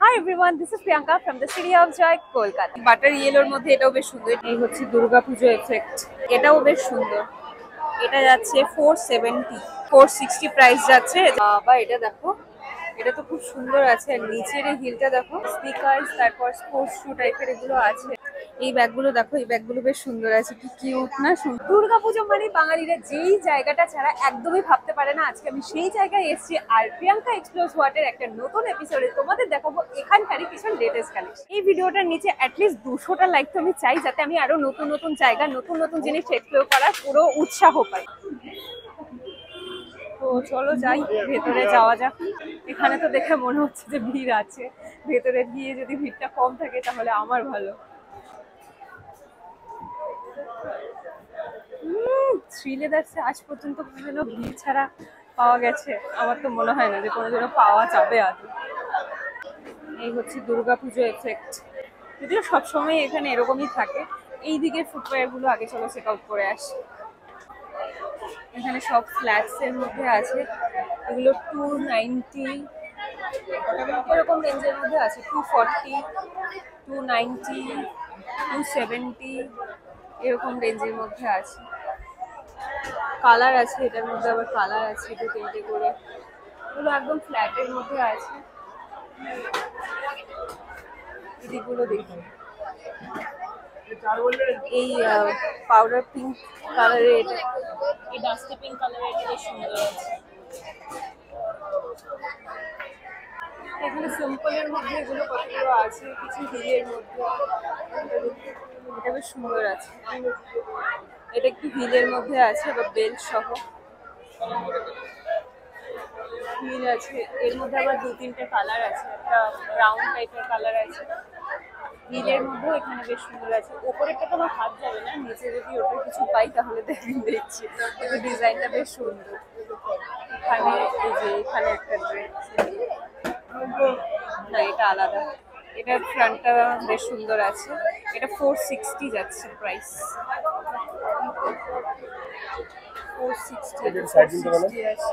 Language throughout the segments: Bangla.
Hi everyone, this is Priyanka from the city of Joy, Kolkata. Butter ইয়েলোর মধ্যে এটাও বেশ সুন্দর। এই হচ্ছে দুর্গাপুজো এফেক্ট। এটাও বেশ সুন্দর। এটা যাচ্ছে 470, 460 প্রাইস যাচ্ছে। বাবা এটা দেখো, এটা তো খুব সুন্দর আছে। আর নিচের এই হিলটা দেখো, স্নিকার্স তারপর স্পোর্টস শু টাইপের এগুলো আছে। এই ব্যাগগুলো দেখো, এই ব্যাগগুলো বেশ সুন্দর আছে, কি কিউট না। দুর্গাপুজো মানে বাঙালিরা যেই জায়গাটা ছাড়া একদমই ভাবতে পারে না, আজকে আমি সেই জায়গায় এসেছি। আর প্রিয়াঙ্কা এক্সপ্লোরস ওয়ার্ল্ডের একটা নতুন এপিসোডে তোমাদের দেখাবো এখানকারই কিছু লেটেস্ট কালেকশন। এই ভিডিওটার নিচে অ্যাটলিস্ট 200টা লাইক তো আমি চাই, যাতে আমি আরো নতুন নতুন জায়গা, নতুন নতুন জিনিস এক্সপ্লোর করার পুরো উৎসাহ পাই। তো চলো যাই, ভেতরে যাওয়া যাক। এখানে তো দেখে মনে হচ্ছে যে ভিড় আছে, ভেতরে গিয়ে যদি ভিড়টা কম থাকে তাহলে আমার ভালো। শ্রীলেদার্সে আজ পর্যন্ত কোনো ভিড় ছাড়া পাওয়া গেছে, আমার তো মনে হয় না যে কোনোদিনও পাওয়া যাবে আদৌ। এই হচ্ছে দুর্গাপুজো এফেক্ট, যদিও সবসময় এখানে এরকমই থাকে। এই দিকের ফুটওয়্যার গুলো আগে চলো চেক আউট করে আসি। এখানে সব ফ্ল্যাটস এর মধ্যে আছে, এগুলো 290 এরকম রেঞ্জের মধ্যে আছে। 240, 290, 270 এরকম রেঞ্জের মধ্যে আছে। কালার আছে, এটার মধ্যে আবার কালার আছে 2-3টে করে। এগুলো একদম ফ্ল্যাটের মধ্যে আছে। এদিকগুলো দেখুন, এই পাউডার পিঙ্ক কালারের, এটা এই ডাস্টি পিঙ্ক কালারের, এটা বেশ সুন্দর আছে। এখানে সিম্পলের মধ্যে এগুলো কতগুলো আছে, কিছু হিলের মধ্যে। এটা বেশ সুন্দর আছে, এটা একটু হিলের মধ্যে আছে বা বেল্ট সহ হিল আছে। এর মধ্যে আবার 2-3টে কালার আছে, একটা ব্রাউন টাইপের কালার আছে। হিলের মধ্যেও এখানে বেশ সুন্দর আছে। ওপরেরটা তো আমার হাত যাবে না, নিচে যদি ওটা কিছু পাই তাহলে দেখছি। কিন্তু ডিজাইনটা বেশ সুন্দর। এখানে এই যে এখানে একটা ড্রেস, না এটা আলাদা, এটার ফ্রন্টটা বেশ সুন্দর আছে। এটা 460 যাচ্ছে প্রাইস। 460 আছে।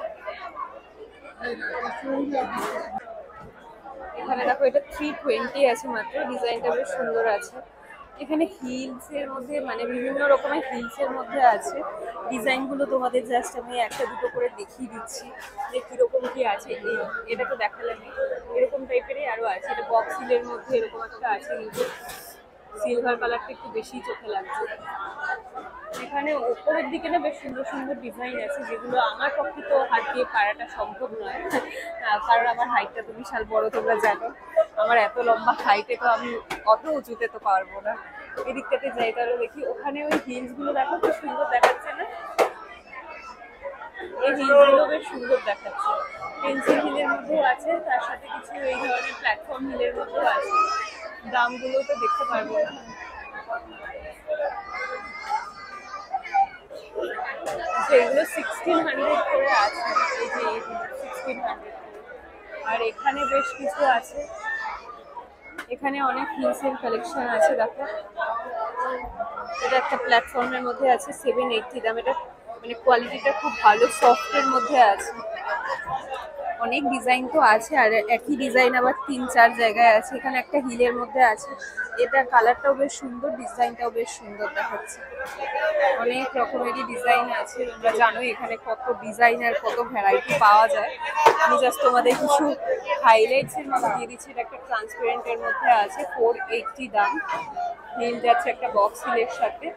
এখানে দেখো, এটা 320 আছে মাত্র। ডিজাইনটা বেশ সুন্দর আছে। এখানে হিলস এর মধ্যে মানে বিভিন্ন রকমের হিলস এর মধ্যে আছে। ডিজাইন গুলো তোমাদের জাস্ট আমি একটা দুটো করে দেখিয়ে দিচ্ছি যে কিরকম কি আছে। এটা তো দেখালাম, এরকম টাইপেরই আরো আছে। এটা বক্স হিলের মধ্যে এরকম একটা আছে, কিন্তু সিলভার কালারটা একটু বেশি চোখে লাগছে। এখানে উপরের দিকে না বেশ সুন্দর সুন্দর ডিজাইন আছে, যেগুলো আমার পক্ষে তো হাত দিয়ে পারাটা সম্ভব নয়, কারণ আমার হাইটটা তো বিশাল বড়, তোমরা জানো। আমার এত লম্বা হাইটে তো আমি অত উঁচুতে তো পারবো না। এদিকটাতে যাই তাহলে দেখি। ওখানে ওই হিলস গুলো দেখো, খুব সুন্দর দেখাচ্ছে না? এই হিলস গুলো বেশ সুন্দর দেখাচ্ছে। পেন্সিল হিলের মধ্যেও আছে, তার সাথে কিছু এই ধরনের প্ল্যাটফর্ম হিলের মধ্যেও আছে। দামগুলো তো দেখতে পারবো না। এগুলো 1600 করে আছে। এই যে এইগুলো 1600। আর এখানে বেশ কিছু আছে, এখানে অনেক হিলসের কালেকশন আছে দেখো। এটা একটা প্ল্যাটফর্মের মধ্যে আছে, 780 দাম। এটা মানে কোয়ালিটিটা খুব ভালো, সফটের মধ্যে আছে। অনেক ডিজাইন তো আছে, আর একই ডিজাইন আবার 3-4 জায়গায় আছে। এখানে একটা হিলের মধ্যে আছে, এটা কালারটাও বেশ সুন্দর, ডিজাইনটাও বেস সুন্দর দেখাচ্ছে। অনেক রকমেরই ডিজাইন আছে, তোমরা জানোই এখানে কত ডিজাইন আর কত ভ্যারাইটি পাওয়া যায়। আমি জাস্ট তোমাদের কিছু হাইলাইটস এর মধ্যে দিয়ে দিচ্ছি। এটা একটা ট্রান্সপারেন্টের মধ্যে আছে, 480 দাম। হিল যাচ্ছে একটা বক্স হিলের সাথে,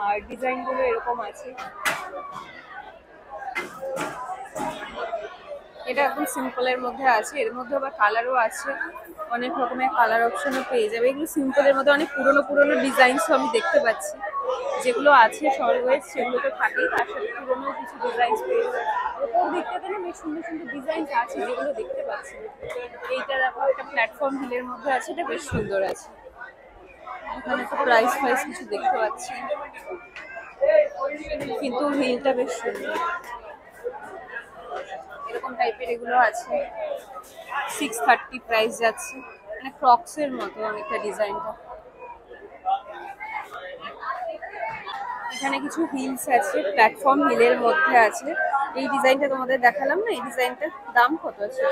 আর ডিজাইনগুলো এরকম আছে। এটা একদম সিম্পলের মধ্যে আছে, এর মধ্যে আবার কালারও আছে, অনেক রকমের কালার অপশনও পেয়ে যাবে। এগুলো সিম্পলের মধ্যে অনেক পুরোনো পুরোনো ডিজাইনসও আমি দেখতে পাচ্ছি। যেগুলো আছে অলওয়েজ সেগুলো তো থাকেই, তার সাথে পুরোনো কিছু ডিজাইনস পেয়ে যাবে। ওপর দিকটাতে না বেশ সুন্দর সুন্দর ডিজাইনস আছে, যেগুলো দেখতে পাচ্ছি। এইটা দেখো, একটা প্ল্যাটফর্ম হিলের মধ্যে আছে, এটা বেশ সুন্দর আছে। এখানে তো প্রাইস ফাইস কিছু দেখতে পাচ্ছি, কিন্তু হিলটা বেশ সুন্দর। এরকম টাইপের এগুলো আছে, 630 প্রাইস যাচ্ছে। মানে ক্রক্স এর মতো অনেকটা ডিজাইনটা। এখানে কিছু হিলস আছে, প্ল্যাটফর্ম হিলের মধ্যে আছে। এই ডিজাইনটা তোমাদের দেখালাম না, এই ডিজাইনটার দাম কত আছে,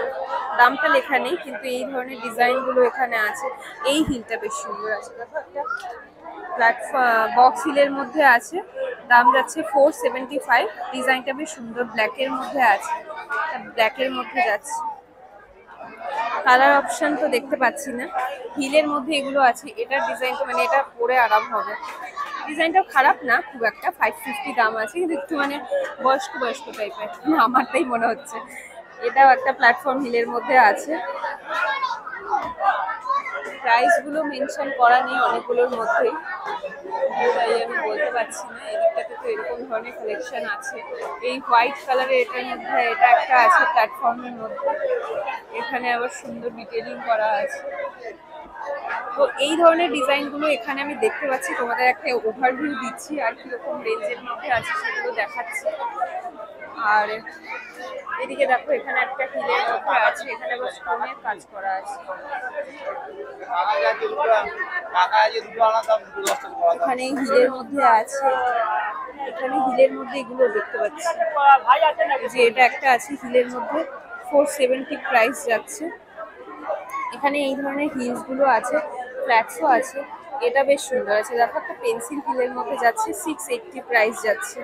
দামটা লেখা নেই, কিন্তু এই ধরনের ডিজাইনগুলো এখানে আছে। এই হিলটা বেশ সুন্দর আছে, দেখো একটা প্ল্যাটফর্ম বক্স হিলের মধ্যে আছে, দাম যাচ্ছে 475। ডিজাইনটা বেশ সুন্দর, ব্ল্যাকের মধ্যে আছে, ব্ল্যাকের মধ্যে যাচ্ছে। কালার অপশন তো দেখতে পাচ্ছি না। হিলের মধ্যে এগুলো আছে, এটার ডিজাইনটা মানে এটা পরে আরাম হবে। ডিজাইনটাও খারাপ না খুব একটা, 550 দাম আছে, কিন্তু একটু মানে বয়স্ক বয়স্ক টাইপের আমারটাই মনে হচ্ছে। এটাও একটা প্ল্যাটফর্ম হিলের মধ্যে আছে। প্রাইস গুলো মেনশন করা নেই অনেকগুলোর মধ্যেই, তাই আমি বলতে পারছি না। এদিকটাতে তো এরকম ধরনের কালেকশন আছে। এই হোয়াইট কালারের এটার মধ্যে এটা একটা আছে প্ল্যাটফর্মের মধ্যে, এখানে আবার সুন্দর ডিটেলিং করা আছে। তো এই ধরনের ডিজাইনগুলো এখানে আমি দেখতে পাচ্ছি, তোমাদের একটা ওভারভিউ দিচ্ছি আর কিরকম রেঞ্জের মধ্যে আছে সেগুলো দেখাচ্ছি। আর এদিকে দেখো এখানে একটা হিলের মধ্যে আছে, এখানে আবার স্টোনের কাজ করা আছে। এখানে হিলের মধ্যে আছে, এখানে হিলের মধ্যে এগুলো দেখতে পাচ্ছি যে এটা একটা আছে হিলের মধ্যে, 470 প্রাইস যাচ্ছে। এখানে এই ধরনের হিলস গুলো আছে, ফ্ল্যাটসও আছে। এটা বেশ সুন্দর আছে, দেখো একটা পেন্সিল হিলের মধ্যে যাচ্ছে, 680 প্রাইস যাচ্ছে।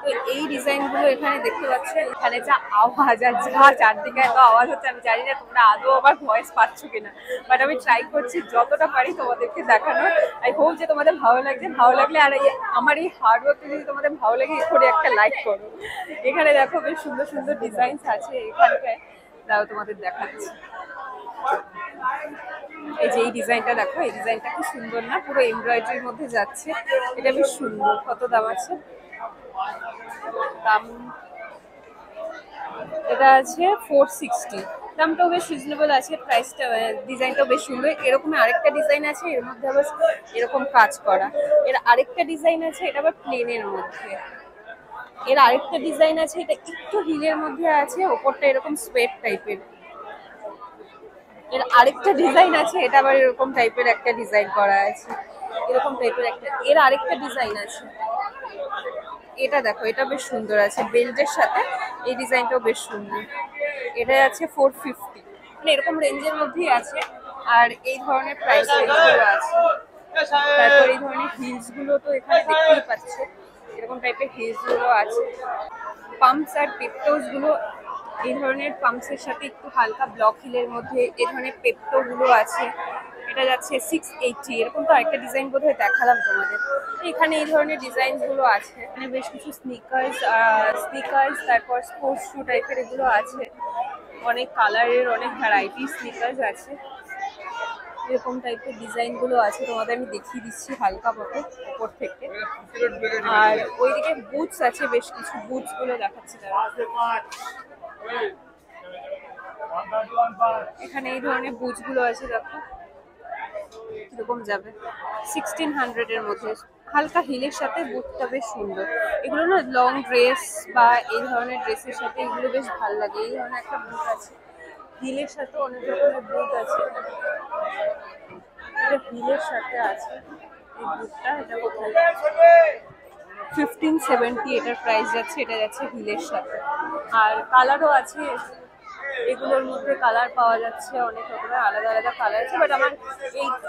তো এই ডিজাইন গুলো এখানে দেখতে পাচ্ছ। এখানে যা আওয়াজ আর যা চারদিকে এত আওয়াজ হচ্ছে, আমি জানি না তোমরা আদৌ আমার ভয়েস পাচ্ছ কিনা, বাট আমি ট্রাই করছি যতটা পারি তোমাদেরকে দেখানোর। আই হোপ যে তোমাদের ভালো লাগছে, ভালো লাগলে আর আমার এই হার্ড ওয়ার্কটা যদি তোমাদের ভালো লাগে করে একটা লাইক করো। এখানে দেখো বেশ সুন্দর সুন্দর ডিজাইনস আছে এখানটায়, দাও তোমাদের দেখাচ্ছি। এই যে এই ডিজাইনটা দেখো, এই ডিজাইনটা কি সুন্দর না, পুরো এমব্রয়ডারির মধ্যে যাচ্ছে, এটা বেশ সুন্দর। কত দাম আছে? দাম এটা আছে 460, দামটাও বেশ রিজনেবল আছে, প্রাইসটা ডিজাইনটাও বেশ সুন্দর। এরকম আরেকটা ডিজাইন আছে, এর মধ্যে আবার এরকম কাজ করা। এর আরেকটা ডিজাইন আছে, এটা আবার প্লেনের মধ্যে। এর আরেকটা ডিজাইন আছে, এটা একটু হিলের মধ্যে আছে, ওপরটা এরকম সোয়েট টাইপের। এর আরেকটা ডিজাইন আছে, এটা আবার এরকম টাইপের একটা ডিজাইন করা আছে, এরকম টাইপের একটা। এর আরেকটা ডিজাইন আছে, এটা দেখো, এটা বেশ সুন্দর আছে বেল্টের সাথে, এই ডিজাইনটাও বেশ সুন্দর। এটা আছে 450, মানে এরকম রেঞ্জের মধ্যেই আছে। আর এই ধরনের প্রাইস রেঞ্জগুলো আছে। তারপর এই ধরনের হিলস গুলো তো এখানে দেখতেই পাচ্ছে, এরকম টাইপের হিলস গুলো আছে। পাম্পস আর পেপটোস গুলো, এই ধরনের পাম্পসের সাথে একটু হালকা ব্লক হিলের মধ্যে এই ধরনের পেপটো গুলো আছে, এটা যাচ্ছে 680। এরকম তো আরেকটা ডিজাইন বোধহয় দেখালাম তোমাদের। এখানে এই ধরনের ডিজাইন গুলো আছে, এখানে বেশ কিছু স্নিকার্স তারপর স্পোর্টস শু টাইপের এগুলো আছে, অনেক কালারের অনেক ভ্যারাইটি স্নিকার্স আছে। এরকম টাইপের ডিজাইন গুলো আছে, তোমাদের আমি দেখিয়ে দিচ্ছি হালকা মতো উপর থেকে। আর ওইদিকে বুটস আছে, বেশ কিছু বুটস গুলো দেখাচ্ছি তারা। এখানে এই ধরনের বুটস গুলো আছে, দেখো কিরকম যাবে, 1600 এর মধ্যে, হালকা হিলের সাথে বুটটা বেশ সুন্দর। এগুলো না লং ড্রেস বা এই ধরনের ড্রেসের সাথে এগুলো বেশ ভালো লাগে। এই ধরনের একটা বুট আছে, হিলের সাথে অনেক রকমের বুট আছে, এটা হিলের সাথে আছে এই বুটটা। এটা কোথায়? 1570 এটার প্রাইস যাচ্ছে, এটা যাচ্ছে হিলের সাথে। আর কালারও আছে, এগুলোর মধ্যে কালার পাওয়া যাচ্ছে, অনেক রকমের আলাদা আলাদা কালার আছে। বাট আমার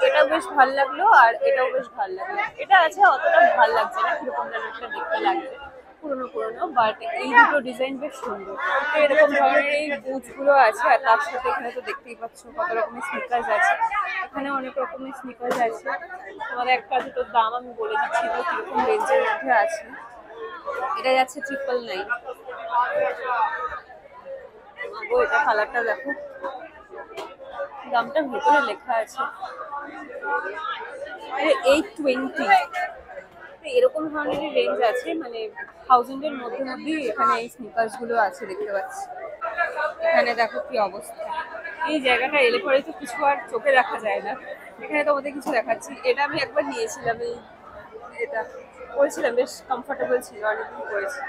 এটাও বেশ ভালো লাগলো আর এটাও বেশ ভালো লাগলো। এটা আছে অতটা ভালো লাগছে না, কিরকম যেন একটা দেখতে লাগছে পুরোনো পুরোনো, বাট এই দুটো ডিজাইন বেশ সুন্দর। তো এরকম ধরনের এই বুটস গুলো আছে, আর তার সাথে এখানে তো দেখতেই পাচ্ছ কত রকমের স্নিকার্স আছে। এখানে অনেক রকমের স্নিকার্স আছে, তোমাদের একটা দুটোর দাম আমি বলে দিচ্ছি তো কিরকম রেঞ্জের মধ্যে আছে। এটা যাচ্ছে 999। ও এটা কালারটা দেখো, দামটা ভেতরে লেখা আছে 820। এরকম ধরনের রেঞ্জ আছে, মানে 1000 এর মধ্যে মধ্যেই এখানে এই স্নিকার্স গুলো আছে, দেখতে পাচ্ছি। এখানে দেখো কি অবস্থা, এই জায়গাটা এলে পরে তো কিছু আর চোখে দেখা যায় না। এখানে তোমাদের কিছু দেখাচ্ছি, এটা আমি একবার নিয়েছিলাম, এই এটা পরেছিলাম, বেশ কমফোর্টেবল ছিল, অনেকদিন পরেছি।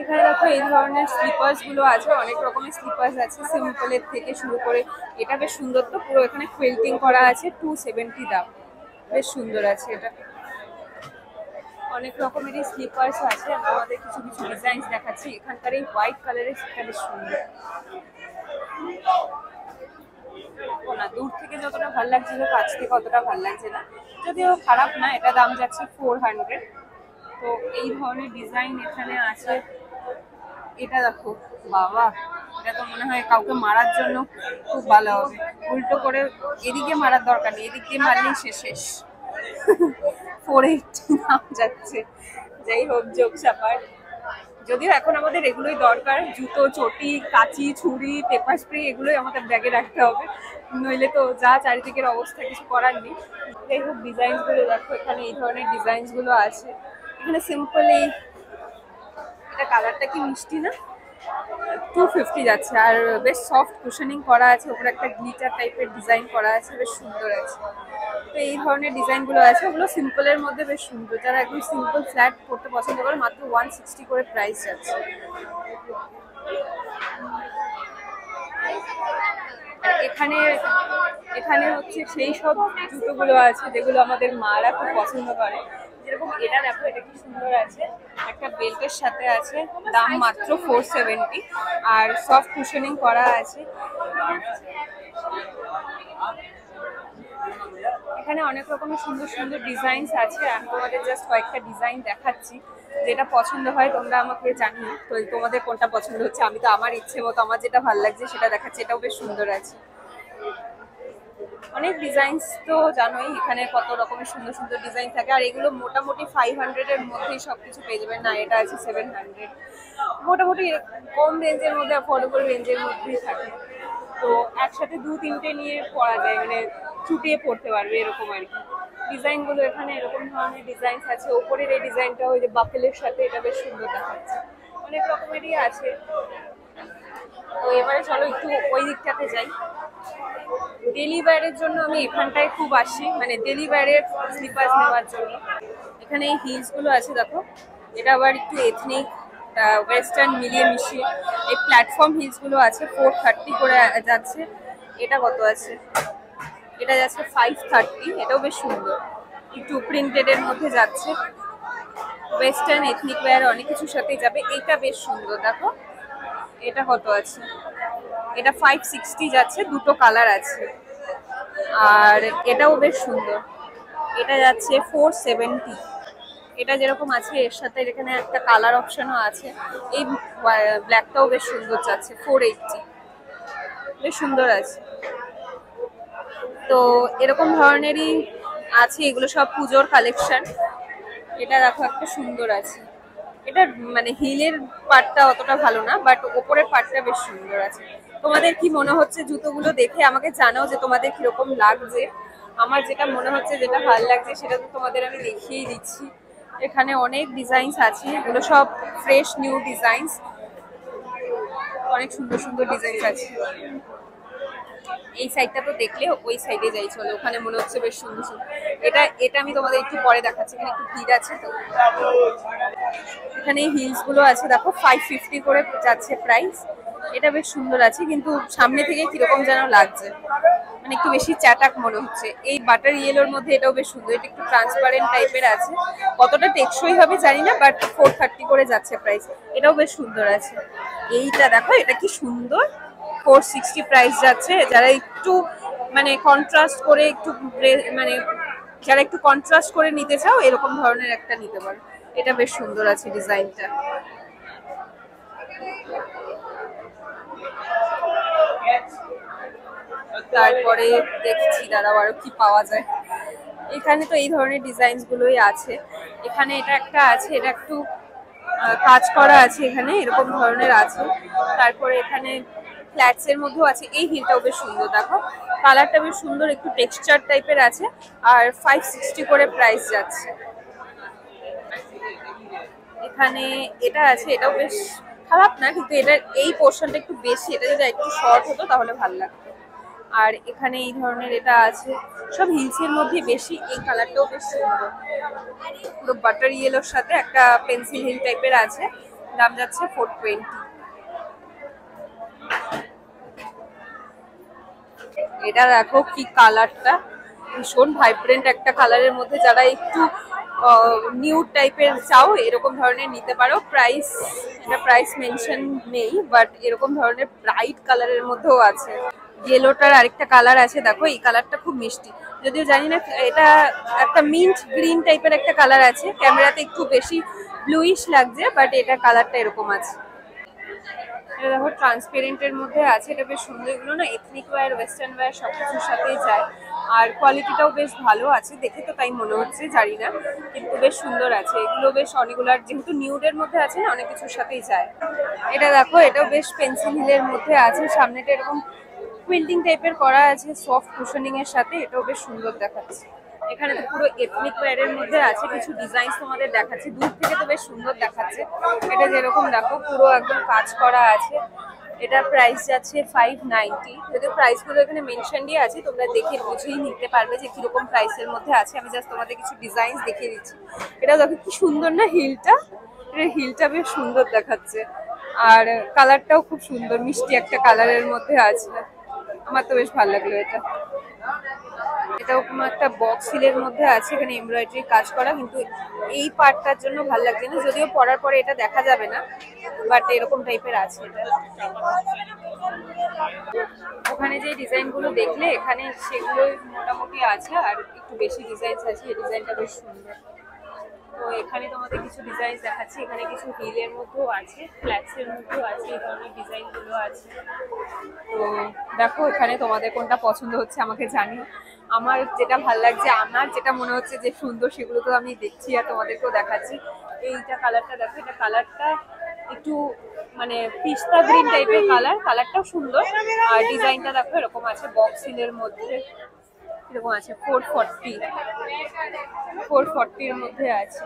এখানে দেখো এই ধরনের স্লিপার্স গুলো আছে, অনেক রকমের স্লিপার্স আছে, সিম্পলের থেকে শুরু করে। এটা বেশ সুন্দর, তো পুরো এখানে কোয়েল্টিং করা আছে, 270 দাম, বেশ সুন্দর আছে এটা। অনেক রকমেরই স্লিপার্স আছে। আমি আমাদের কিছু কিছু ডিজাইন দেখাচ্ছি। এখানকার এই হোয়াইট কালারের সেটা বেশ সুন্দর। না, দূর থেকে যতটা ভালো লাগছিল কাছ থেকে অতটা ভালো লাগছে না, যদিও খারাপ না। এটা দাম যাচ্ছে 400। তো এই ধরনের ডিজাইন এখানে আছে। এটা দেখো, বাবা, এটা তো মনে হয় কাউকে মারার জন্য খুব ভালো হবে। উল্টো করে এদিকে মারার দরকার নেই, এদিক দিয়ে মারলেই শেষ। 480 দাম যাচ্ছে। যাই হোক, জোক সাপার। যদিও এখন আমাদের এগুলোই দরকার, জুতো, চটি, কাঁচি, ছুরি, পেপার স্প্রে, এগুলোই আমাদের ব্যাগে রাখতে হবে, নইলে তো যা চারিদিকের অবস্থা, কিছু করার নেই। যাই হোক, ডিজাইন গুলো দেখো, এখানে এই ধরনের ডিজাইন গুলো আছে। এখানে সিম্পল এই, এটা কালারটা কি মিষ্টি না, 250 যাচ্ছে। আর বেশ সফট কুশনিং করা আছে, ওপরে একটা গ্লিটার টাইপের ডিজাইন করা আছে, বেশ সুন্দর আছে। তো এই ধরনের ডিজাইন গুলো আছে, ওগুলো সিম্পলের মধ্যে বেশ সুন্দর। যারা একদম সিম্পল ফ্ল্যাট পড়তে পছন্দ করে, মাত্র 160 করে প্রাইস যাচ্ছে। এখানে এখানে হচ্ছে সেই সব জুতোগুলো আছে যেগুলো আমাদের মারা খুব পছন্দ করে। যেরকম এটা দেখো, এটা কি সুন্দর আছে, একটা বেল্টের সাথে আছে, দাম মাত্র 470, আর সফট কুশনিং করা আছে। এখানে অনেক রকমের সুন্দর সুন্দর ডিজাইনস আছে। আমি তোমাদের জাস্ট কয়েকটা ডিজাইন দেখাচ্ছি, যেটা পছন্দ হয় তোমরা আমাকে জানিও। তো তোমাদের কোনটা পছন্দ হচ্ছে, আমি তো আমার ইচ্ছে মতো আমার যেটা ভালো লাগছে সেটা দেখাচ্ছি। এটাও বেশ সুন্দর আছে। অনেক ডিজাইনস তো জানোই, এখানে কত রকমের সুন্দর সুন্দর ডিজাইন থাকে। আর এগুলো মোটামুটি 500 এর মধ্যেই সবকিছু পেয়ে যাবেন। না, এটা আছে 700। মোটামুটি কম রেঞ্জের মধ্যে, অ্যাফোর্ডেবল রেঞ্জের মধ্যেই থাকে। তো একসাথে 2-3টে নিয়ে পরা যায়, মানে চুটিয়ে পড়তে পারবে এরকম আর কি। ডিজাইন গুলো এখানে এরকম ধরনের ডিজাইন আছে। ওপরের এই ডিজাইনটা ওই যে বাকেলের সাথে, এটা বেশ সুন্দর দেখাচ্ছে। অনেক রকমেরই আছে। তো এবারে চলো একটু ওই দিকটাতে যাই। ডেলি ওয়্যারের জন্য আমি এখানটায় খুব আসি, মানে ডেলি ওয়্যারের স্লিপার্স নেওয়ার জন্য। এখানে এই হিলস গুলো আছে দেখো, এটা আবার একটু এথনিক ওয়েস্টার্ন মিলিয়ে মিশিয়ে এই প্ল্যাটফর্ম হিলস গুলো আছে। 430 করে যাচ্ছে। এটা কত আছে, এটা যাচ্ছে 530। এটাও বেশ সুন্দর, একটু প্রিন্টেড এর মধ্যে যাচ্ছে। ওয়েস্টার্ন এথনিক ওয়্যার অনেক কিছুর সাথেই যাবে। এটা বেশ সুন্দর দেখো, এটা কত আছে, এটা 560 যাচ্ছে, দুটো কালার আছে। আর এটাও বেশ সুন্দর, এটা যাচ্ছে 470। এটা যেরকম আছে এর সাথে এখানে একটা কালার অপশনও আছে। এই ব্ল্যাকটাও বেশ সুন্দর যাচ্ছে, 480, বেশ সুন্দর আছে। তো এরকম ধরনেরই আছে, এগুলো সব পুজোর কালেকশন। এটা দেখো, একটা সুন্দর আছে। এটা মানে হিলের পার্টটা অতটা ভালো না, বাট ওপরের পার্টটা বেশ সুন্দর আছে। তোমাদের কি মনে হচ্ছে জুতোগুলো দেখে আমাকে জানাও যে তোমাদের কিরকম লাগছে। আমার যেটা মনে হচ্ছে, যেটা ভালো লাগছে সেটা তো তোমাদের আমি দেখিয়েই দিচ্ছি। এখানে অনেক ডিজাইনস আছে, এগুলো সব ফ্রেশ নিউ ডিজাইনস। অনেক সুন্দর সুন্দর ডিজাইনস আছে। এই সাইডটা তো দেখলে ওই সাইডে যাই, চলো, ওখানে মনে হচ্ছে বেশ সুন্দর সুন্দর। এটা এটা আমি তোমাদের একটু পরে দেখাচ্ছি, এখানে একটু ভিড় আছে তো। এখানে এই হিলস গুলো আছে দেখো, 550 করে যাচ্ছে প্রাইস। এটা বেশ সুন্দর আছে, কিন্তু সামনে থেকে কিরকম যেন লাগছে, মানে একটু বেশি চ্যাটাক মনে হচ্ছে। এই বাটার ইয়েলোর মধ্যে এটাও বেশ সুন্দর, এটা একটু ট্রান্সপারেন্ট টাইপের আছে। কতটা টেকসই হবে জানি না, বাট 430 করে যাচ্ছে প্রাইস। এটাও বেশ সুন্দর আছে। এইটা দেখো, এটা কি সুন্দর, 460 প্রাইস যাচ্ছে। যারা একটু মানে কন্ট্রাস্ট করে একটু মানে যারা একটু কন্ট্রাস্ট করে নিতে চাও, এরকম ধরনের একটা নিতে পারো। এটা বেশ সুন্দর আছে ডিজাইনটা। তারপরে দেখছি, দাঁড়াও আরো কি পাওয়া যায়। এখানে তো এই ধরনের ডিজাইনস গুলোই আছে। এখানে এটা একটা আছে, এটা একটু কাজ করা আছে, এখানে এরকম ধরনের আছে। তারপরে এখানে ফ্ল্যাটস এর মধ্যেও আছে। এই হিলটাও বেশ সুন্দর দেখো, কালারটা বেশ সুন্দর, একটু টেক্সচার টাইপের আছে। আর 560 করে প্রাইস যাচ্ছে। এখানে এটা আছে, এটাও বেশ খারাপ না, কিন্তু এটার এই পোর্শনটা একটু বেশি। এটা যদি একটু শর্ট হতো তাহলে ভালো লাগতো। আর এখানে এই ধরনের এটা আছে, সব হিলসের মধ্যে বেশি। এই কালারটাও বেশ সুন্দর, পুরো বাটার ইয়েলোর সাথে একটা পেন্সিল হিল টাইপের আছে। দাম যাচ্ছে 420। এটা দেখো কি কালারটা, ভীষণ ভাইব্রেন্ট একটা কালারের মধ্যে। যারা একটু নিউড টাইপের চাও এরকম ধরনের নিতে পারো। প্রাইস, এটা প্রাইস মেনশন নেই, বাট এরকম ধরনের ব্রাইট কালারের মধ্যেও আছে। ইয়েলোটার আরেকটা কালার আছে, দেখো এই কালারটা খুব মিষ্টি, যদিও জানি না এটা একটা মিন্ট গ্রিন টাইপের একটা কালার আছে, ক্যামেরাতে একটু বেশি ব্লুইশ লাগছে, বাট এটা কালারটা এরকম আছে। এটা দেখো ট্রান্সপারেন্টের মধ্যে আছে, এটা বেশ সুন্দর। এগুলো না এথনিক ওয়্যার, ওয়েস্টার্ন ওয়্যার সব কিছুর সাথেই যায়, আর কোয়ালিটিটাও বেশ ভালো আছে, দেখে তো তাই মনে হচ্ছে, জানি না, কিন্তু বেশ সুন্দর আছে এগুলো। বেশ অনেকগুলো, আর যেহেতু নিউডের মধ্যে আছে না, অনেক কিছুর সাথেই যায়। এটা দেখো, এটাও বেশ পেন্সিল হিলের মধ্যে আছে, সামনেটা এরকম কুইল্টিং টাইপের করা আছে সফট কুশনিং এর সাথে, এটাও বেশ সুন্দর দেখাচ্ছে। এখানে তো পুরো এথনিক ওয়্যারের মধ্যে আছে, কিছু ডিজাইন তোমাদের দেখাচ্ছি, দূর থেকে তো বেশ সুন্দর দেখাচ্ছে। এটা যেরকম দেখো পুরো একদম কাজ করা আছে, এটা প্রাইস যাচ্ছে 590। যদিও প্রাইসগুলো এখানে মেনশন দিয়ে আছে, তোমরা দেখে বুঝেই নিতে পারবে যে কিরকম প্রাইসের মধ্যে আছে। আমি জাস্ট তোমাদের কিছু ডিজাইন দেখিয়ে দিচ্ছি। এটা দেখো কি সুন্দর না হিলটা, এর হিলটা বেশ সুন্দর দেখাচ্ছে, আর কালারটাও খুব সুন্দর, মিষ্টি একটা কালারের মধ্যে আছে। আমার তো বেশ ভালো লাগলো এটা। এটাও কোনো একটা বক্স হিলের মধ্যে আছে, এখানে এমব্রয়ডারি কাজ করা, কিন্তু এই পার্টটার জন্য ভালো লাগছে না, যদিও পরার পরে এটা দেখা যাবে না, বাট এরকম টাইপের আছে এটা। ওখানে যে ডিজাইনগুলো দেখলে এখানে সেগুলো মোটামুটি আছে, আর একটু বেশি ডিজাইন আছে, এই ডিজাইনটা বেশ সুন্দর। তো এখানে তোমাদের কিছু ডিজাইন দেখাচ্ছি, এখানে কিছু হিলের মধ্যেও আছে, ফ্ল্যাটসের মধ্যেও আছে, এই ধরনের ডিজাইনগুলো আছে। তো দেখো এখানে তোমাদের কোনটা পছন্দ হচ্ছে আমাকে জানিও। আমার যেটা ভালো লাগছে, আমার যেটা মনে হচ্ছে যে সুন্দর, সেগুলো তো আমি দেখছি আর তোমাদেরকেও দেখাচ্ছি। এইটা কালারটা দেখো, এটা কালারটা একটু মানে পিস্তা গ্রিন টাইপের কালার, কালারটাও সুন্দর, আর ডিজাইনটা দেখো এরকম আছে বক্স হিলের মধ্যে, এরকম আছে 440 এর মধ্যে আছে।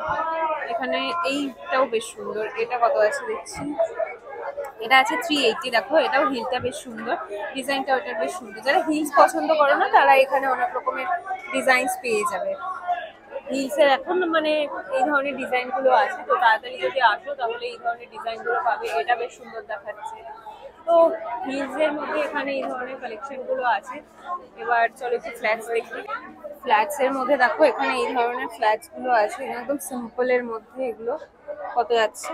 এখানে এইটাও বেশ সুন্দর, এটা কত আছে দেখছি, এটা আছে 380। দেখো এটাও হিলটা বেশ সুন্দর, ডিজাইনটা ওটার বেশ সুন্দর। যারা হিলস পছন্দ করো না, তারা এখানে অনেক রকমের ডিজাইনস পেয়ে যাবে। হিলসের এখন মানে এই ধরনের ডিজাইনগুলো আছে, তো তাড়াতাড়ি যদি আসো তাহলে এই ধরনের ডিজাইনগুলো পাবে, এটা বেশ সুন্দর দেখাচ্ছে। তো হিলসের মধ্যে এখানে এই ধরনের কালেকশনগুলো আছে। এবার চলো একটু ফ্ল্যাটস দেখি। ফ্ল্যাটসের মধ্যে দেখো এখানে এই ধরনের ফ্ল্যাটসগুলো আছে, একদম সিম্পলের মধ্যে। এগুলো কত যাচ্ছে?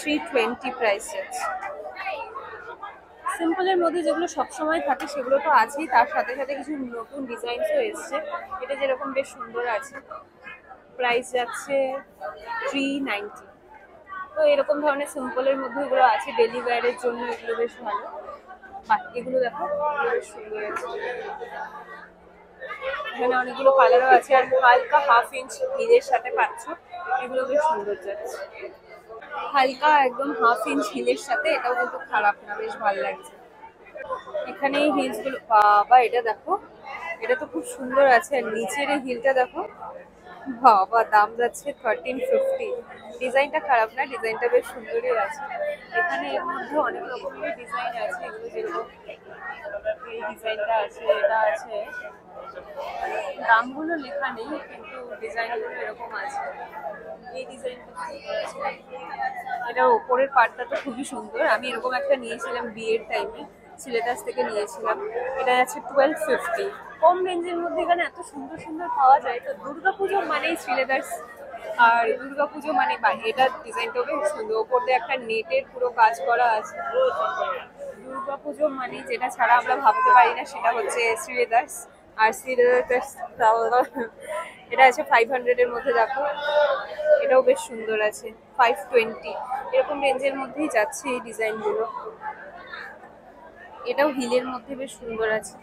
320 প্রাইস যাচ্ছে। সিম্পলের মধ্যে যেগুলো সবসময় থাকে সেগুলো তো আছেই, তার সাথে সাথে কিছু নতুন ডিজাইনসও এসছে। এটা যেরকম বেশ সুন্দর আছে, প্রাইস যাচ্ছে 390। তো এরকম ধরনের সিম্পলের মধ্যে এগুলো আছে, ডেলি ওয়্যারের জন্য এগুলো বেশ ভালো। এগুলো দেখো, এগুলো বেশ সুন্দর আছে। এখানে অনেকগুলো কালারও আছে, আর হালকা হাফ ইঞ্চ হিলের সাথে পাচ্ছ, এগুলো বেশ সুন্দর যাচ্ছে। হালকা একদম হাফ ইঞ্চ হিলের সাথে, এটাও কিন্তু খারাপ না, বেশ ভালো লাগছে। এখানে এই হিলস গুলো, বাবা এটা দেখো, এটা তো খুব সুন্দর আছে, আর নিচের এই হিলটা দেখো, বাবা দাম যাচ্ছে 1350। ডিজাইনটা খারাপ না, ডিজাইনটা বেশ সুন্দরই আছে। এখানে এর মধ্যে অনেক রকমের ডিজাইন আছে, এগুলো যেরকম এই ডিজাইনটা আছে, এটা আছে, দামগুলো লেখা নেই কিন্তু ডিজাইনগুলো এরকম আছে। এই ডিজাইনটা এটার ওপরের পার্টটা তো খুবই সুন্দর, আমি এরকম একটা নিয়েছিলাম বিয়ের টাইমে, সিলেটাস থেকে নিয়েছিলাম। এটা আছে 1250। কম রেঞ্জের মধ্যে এখানে এত সুন্দর সুন্দর পাওয়া যায়। তো দুর্গাপুজো মানেই সিলেটাস, আর দুর্গাপুজো মানে এটার ডিজাইনটাও বেশ সুন্দর, ওপর দিয়ে একটা নেটের পুরো কাজ করা আছে। দুর্গাপুজো মানে যেটা ছাড়া আমরা ভাবতে পারি না, সেটা হচ্ছে শ্রীলেদার্স। আর শ্রীলেদার্স এটা আছে 500 এর মধ্যে। দেখো এটাও বেশ সুন্দর আছে, 520 এরকম রেঞ্জের মধ্যেই যাচ্ছে এই ডিজাইনগুলো। এটাও হিলের মধ্যে বেশ সুন্দর আছে,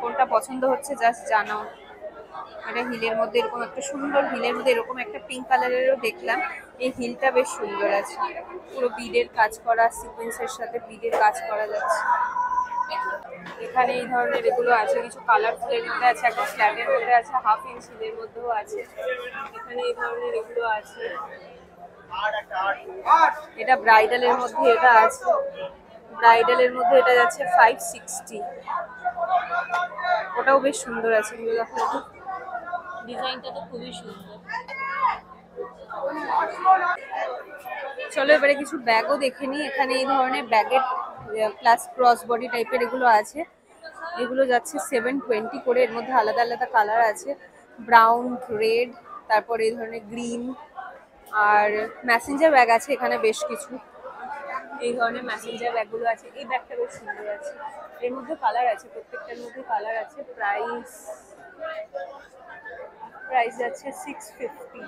কোনটা পছন্দ হচ্ছে জাস্ট জানাও। এটা হিলের মধ্যে এরকম একটা সুন্দর, হিলের মধ্যে এরকম একটা পিঙ্ক কালারেরও দেখলাম, এই হিলটা বেশ সুন্দর আছে, পুরো বিডের কাজ করা, সিকোয়েন্সের সাথে বিডের কাজ করা যাচ্ছে। এখানে এই ধরনের এগুলো আছে, কিছু কালারফুলের মধ্যে আছে, একটা ফ্ল্যাটের মধ্যে আছে, হাফ ইঞ্চ হিলের মধ্যেও আছে। এখানে এই ধরনের এগুলো আছে, এটা ব্রাইডালের মধ্যে, এটা আছে ব্রাইডালের মধ্যে, এটা যাচ্ছে 560। ওটাও বেশ সুন্দর আছে, দেখো ডিজাইনটা তো খুবই সুন্দর। চলো এবারে কিছু ব্যাগও দেখে নিই। এখানে এই ধরনের ব্যাগের প্লাস ক্রস বডি টাইপের এগুলো আছে, এগুলো যাচ্ছে 720 করে, এর মধ্যে আলাদা আলাদা কালার আছে। ব্রাউন, রেড, তারপর এই ধরনের গ্রিন, আর ম্যাসেঞ্জার ব্যাগ আছে এখানে বেশ কিছু। এই ধরনের ম্যাসেঞ্জার ব্যাগগুলো আছে। এই ব্যাগটা বেশ সুন্দর আছে, এর মধ্যে কালার আছে, প্রত্যেকটার মধ্যে কালার আছে। প্রাইস প্রাইস যাচ্ছে 650।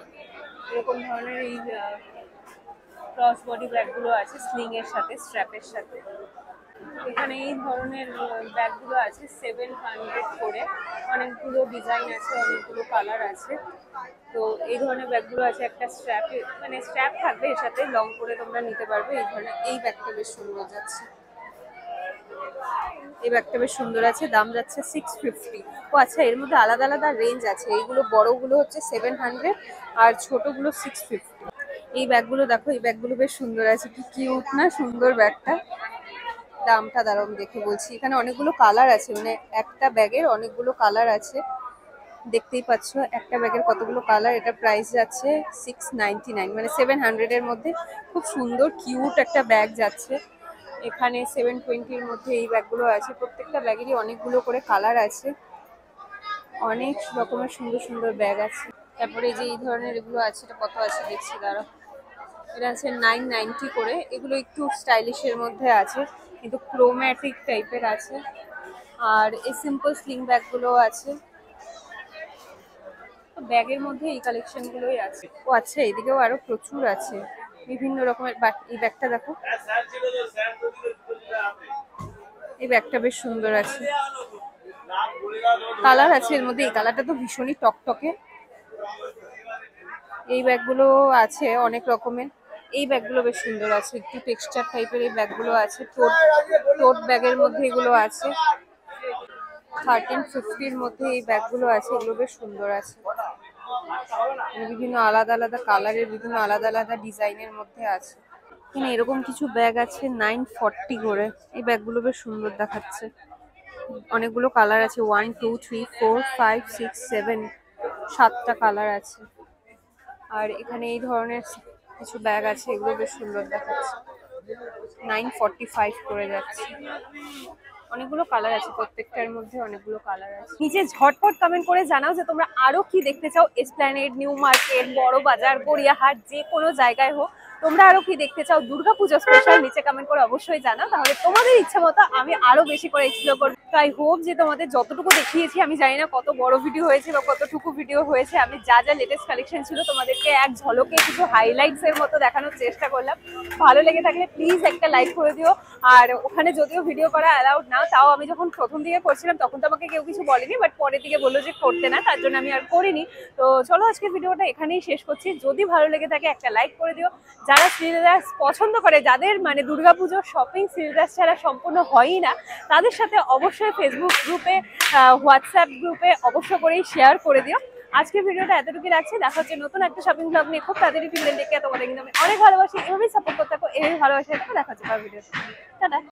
এরকম ধরনের এই ক্রস বডি ব্যাগগুলো আছে স্লিং এর সাথে, স্ট্র্যাপের সাথে। এখানে এই ধরনের ব্যাগগুলো আছে 700 করে। অনেকগুলো ডিজাইন আছে, অনেকগুলো কালার আছে। তো এই ধরনের ব্যাগগুলো আছে, একটা স্ট্র্যাপ, মানে স্ট্র্যাপ থাকবে এর সাথে, লং করে তোমরা নিতে পারবে। এই ধরনের এই ব্যাগটা বেশ সুন্দর যাচ্ছে, এই ব্যাগটা বেশ সুন্দর আছে, দাম যাচ্ছে 650। ও আচ্ছা, এর মধ্যে আলাদা আলাদা রেঞ্জ আছে, এইগুলো বড়গুলো হচ্ছে 700 আর ছোটগুলো 650। এই ব্যাগগুলো দেখো, এই ব্যাগগুলো বেশ সুন্দর আছে, কি কিউট না, সুন্দর ব্যাগটা। দামটা দাঁড়াও আমি দেখে বলছি। এখানে অনেকগুলো কালার আছে, মানে একটা ব্যাগের অনেকগুলো কালার আছে, দেখতেই পাচ্ছ একটা ব্যাগের কতগুলো কালার। এটা প্রাইস যাচ্ছে 699, মানে 700 এর মধ্যে। খুব সুন্দর কিউট একটা ব্যাগ যাচ্ছে। এখানে 720-র মধ্যে এই ব্যাগগুলো আছে, প্রত্যেকটা ব্যাগেরই অনেকগুলো করে কালার আছে, অনেক রকমের সুন্দর সুন্দর ব্যাগ আছে। তারপরে এই যে এই ধরনের এগুলো আছে, এটা কত আছে দেখছি দাঁড়াও। এটা আছে 990 করে। এগুলো একটু স্টাইলিশের মধ্যে আছে, কিন্তু ক্রোম্যাটিক টাইপের আছে। আর এই সিম্পল স্লিং ব্যাগগুলো আছে। তো ব্যাগের মধ্যে এই কালেকশন গুলোই আছে। ও আচ্ছা, এদিকেও আরো প্রচুর আছে বিভিন্ন রকমের। এই ব্যাগটা দেখো, এই ব্যাগটা বেশ সুন্দর আছে, কালার আছে এর মধ্যে। এই কালারটা তো ভীষণই টকটকে। এই ব্যাগগুলো আছে অনেক রকমের। এই ব্যাগগুলো বেশ সুন্দর আছে, একটু টেক্সচার টাইপের এই ব্যাগগুলো আছে। টোট ব্যাগের মধ্যে এগুলো আছে। 1350-র মধ্যে এই ব্যাগগুলো আছে, এগুলো বেশ সুন্দর আছে। বিভিন্ন আলাদা আলাদা কালারের, বিভিন্ন আলাদা আলাদা ডিজাইনের মধ্যে আছে। এখানে এরকম কিছু ব্যাগ আছে 940 করে। এই ব্যাগগুলো বেশ সুন্দর দেখাচ্ছে, অনেকগুলো কালার আছে। 1 2 3 4 5 6 7, 7টা কালার আছে। আর এখানে এই ধরনের কিছু ব্যাগ আছে, এগুলো বেশ সুন্দর দেখাচ্ছে, 945 করে যাচ্ছে। অনেকগুলো কালার আছে, প্রত্যেকটার মধ্যে অনেকগুলো কালার আছে। নিচে ঝটপট কমেন্ট করে জানাও যে তোমরা আরো কি দেখতে চাও। এসপ্ল্যানেড, নিউ মার্কেট, বড় বাজার, গড়িয়াহাট, যে কোনো জায়গায় হোক, তোমরা আরো কি দেখতে চাও দুর্গাপুজো স্পেশাল, নিচে কমেন্ট করে অবশ্যই জানাও। তাহলে তোমাদের ইচ্ছা মতো আমি আরো বেশি করে এক্সপ্লোর করবো। তো আই হোপ যে তোমাদের যতটুকু দেখিয়েছি, আমি জানি না কত বড় ভিডিও হয়েছে বা কতটুকু ভিডিও হয়েছে, আমি যা যা লেটেস্ট কালেকশন ছিল তোমাদেরকে এক ঝলকে কিছু হাইলাইটস এর মতো দেখানোর চেষ্টা করলাম। ভালো লেগে থাকলে প্লিজ একটা লাইক করে দিও। আর ওখানে যদিও ভিডিও করা অ্যালাউড না, তাও আমি যখন প্রথম দিকে করছিলাম তখন তো আমাকে কেউ কিছু বলেনি, বাট পরের দিকে বললো যে করতে না, তার জন্য আমি আর করিনি। তো চলো আজকে ভিডিওটা এখানেই শেষ করছি। যদি ভালো লেগে থাকে একটা লাইক করে দিও। যারা শ্রীলেদার্স পছন্দ করে, যাদের মানে দুর্গাপুজোর শপিং শ্রীলেদার্স ছাড়া সম্পূর্ণ হয়ই না, তাদের সাথে অবশ্যই ফেসবুক গ্রুপে, হোয়াটসঅ্যাপ গ্রুপে অবশ্য করেই শেয়ার করে দিও। আজকে ভিডিওটা এতটুকুই রাখছি, দেখা হচ্ছে নতুন একটা শপিং ব্লগ নিয়ে খুব তাড়াতাড়ি। ফিল্ম দেখে তোমাদের কিন্তু আমি অনেক ভালোবাসি, এভাবেই সাপোর্ট করতে থাকো, এভাবেই ভালোবাসি। দেখা হচ্ছে ভিডিও। টাটা।